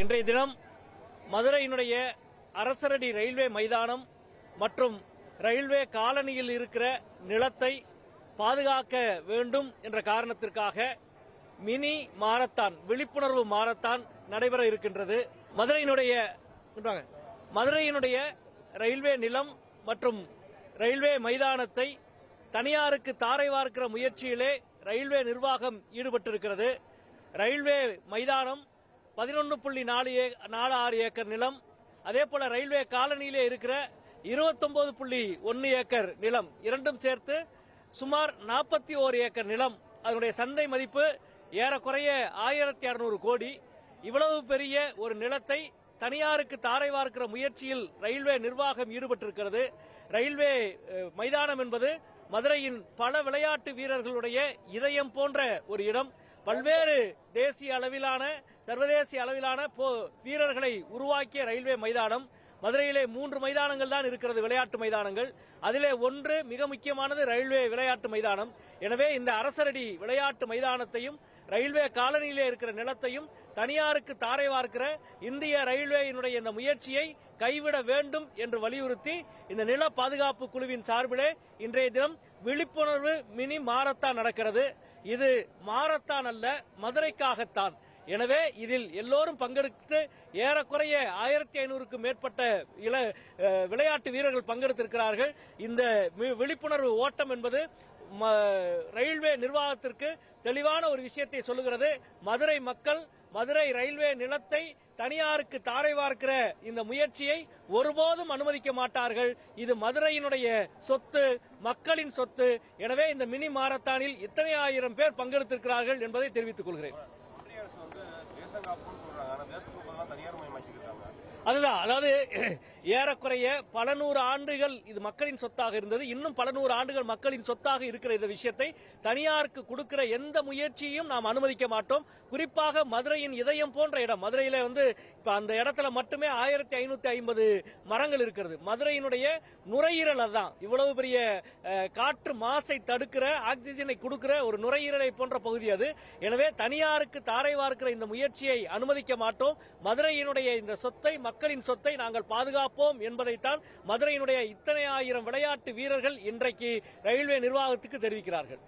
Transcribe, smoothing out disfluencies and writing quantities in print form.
இன்றைய தினம் மதுரையினுடைய அரசரடி ரயில்வே மைதானம் மற்றும் ரயில்வே காலனியில் இருக்கிற நிலத்தை பாதுகாக்க வேண்டும் என்ற காரணத்திற்காக மினி மாரத்தான் விழிப்புணர்வு மாரத்தான் நடைபெற இருக்கின்றது. மதுரையினுடைய ரயில்வே நிலம் மற்றும் ரயில்வே மைதானத்தை தனியாருக்கு தாரை வார்க்கிற முயற்சியிலே ரயில்வே நிர்வாகம் ஈடுபட்டிருக்கிறது. ரயில்வே மைதானம் 11.46 ஏக்கர் நிலம், அதேபோல ரயில்வே காலனியிலே இருக்கிற 29.1 ஏக்கர் நிலம், இரண்டும் சேர்த்து சுமார் 41 ஏக்கர் நிலம். அதனுடைய சந்தை மதிப்பு ஏறக்குறைய 1600 கோடி. இவ்வளவு பெரிய ஒரு நிலத்தை தனியாருக்கு தாரை வார்க்கிற முயற்சியில் ரயில்வே நிர்வாகம் ஈடுபட்டிருக்கிறது. ரயில்வே மைதானம் என்பது மதுரையின் பல விளையாட்டு வீரர்களுடைய இதயம் போன்ற ஒரு இடம். பல்வேறு தேசிய அளவிலான சர்வதேச அளவிலான வீரர்களை உருவாக்கிய ரயில்வே மைதானம். மதுரையிலே 3 மைதானங்கள் தான் இருக்கிறது, விளையாட்டு மைதானங்கள். அதிலே ஒன்று மிக முக்கியமானது ரயில்வே விளையாட்டு மைதானம். எனவே இந்த அரசரடி விளையாட்டு மைதானத்தையும் ரயில்வே காலனியிலே இருக்கிற நிலத்தையும் தனியாருக்கு தாரை வார்க்கிற இந்திய ரயில்வேயினுடைய இந்த முயற்சியை கைவிட வேண்டும் என்று வலியுறுத்தி இந்த நில பாதுகாப்பு குழுவின் சார்பிலே இன்றைய தினம் விழிப்புணர்வு மினி மாரத்தான் நடக்கிறது. இது மாரத்தான் அல்ல, மதுரைக்காகத்தான். எனவே இதில் எல்லோரும் பங்கெடுத்து ஏறக்குறைய 1500க்கும் மேற்பட்ட விளையாட்டு வீரர்கள் பங்கெடுத்திருக்கிறார்கள். இந்த விழிப்புணர்வு ஓட்டம் என்பது ரயில்வே நிர்வாகத்திற்கு தெளிவான ஒரு விஷயத்தை சொல்லுகிறது. மதுரை மக்கள் மதுரை ரயில்வே நிலத்தை தனியாருக்கு தாரை வார்க்கிற இந்த முயற்சியை ஒருபோதும் அனுமதிக்க மாட்டார்கள். இது மதுரையினுடைய சொத்து, மக்களின் சொத்து. எனவே இந்த மினி மாரத்தானில் இத்தனை ஆயிரம் பேர் பங்கெடுத்திருக்கிறார்கள் என்பதை தெரிவித்துக் கொள்கிறேன். அதுதான், அதாவது ஏறக்குறைய பல நூறு ஆண்டுகள் இது மக்களின் சொத்தாக இருந்தது. இன்னும் பல நூறு ஆண்டுகள் மக்களின் சொத்தாக இருக்கிற இந்த விஷயத்தை தனியாருக்கு கொடுக்கிற எந்த முயற்சியையும் நாம் அனுமதிக்க மாட்டோம். குறிப்பாக மதுரையின் இதயம் போன்ற இடம், மதுரையில இப்ப அந்த இடத்துல மட்டுமே 1550 மரங்கள் இருக்கிறது. மதுரையினுடைய நுரையீரல் அதுதான். இவ்வளவு பெரிய காற்று மாசை தடுக்கிற, ஆக்சிஜனை கொடுக்கிற ஒரு நுரையீரலை போன்ற பகுதி அது. எனவே தனியாருக்கு தாரை வார்க்கிற இந்த முயற்சியை அனுமதிக்க மாட்டோம். மதுரையினுடைய இந்த சொத்தை, மக்களின் சொத்தை நாங்கள் பாதுகாப்போம் என்பதைத்தான் மதுரையினுடைய இத்தனை ஆயிரம் விளையாட்டு வீரர்கள் இன்றைக்கு ரயில்வே நிர்வாகத்துக்கு தெரிவிக்கிறார்கள்.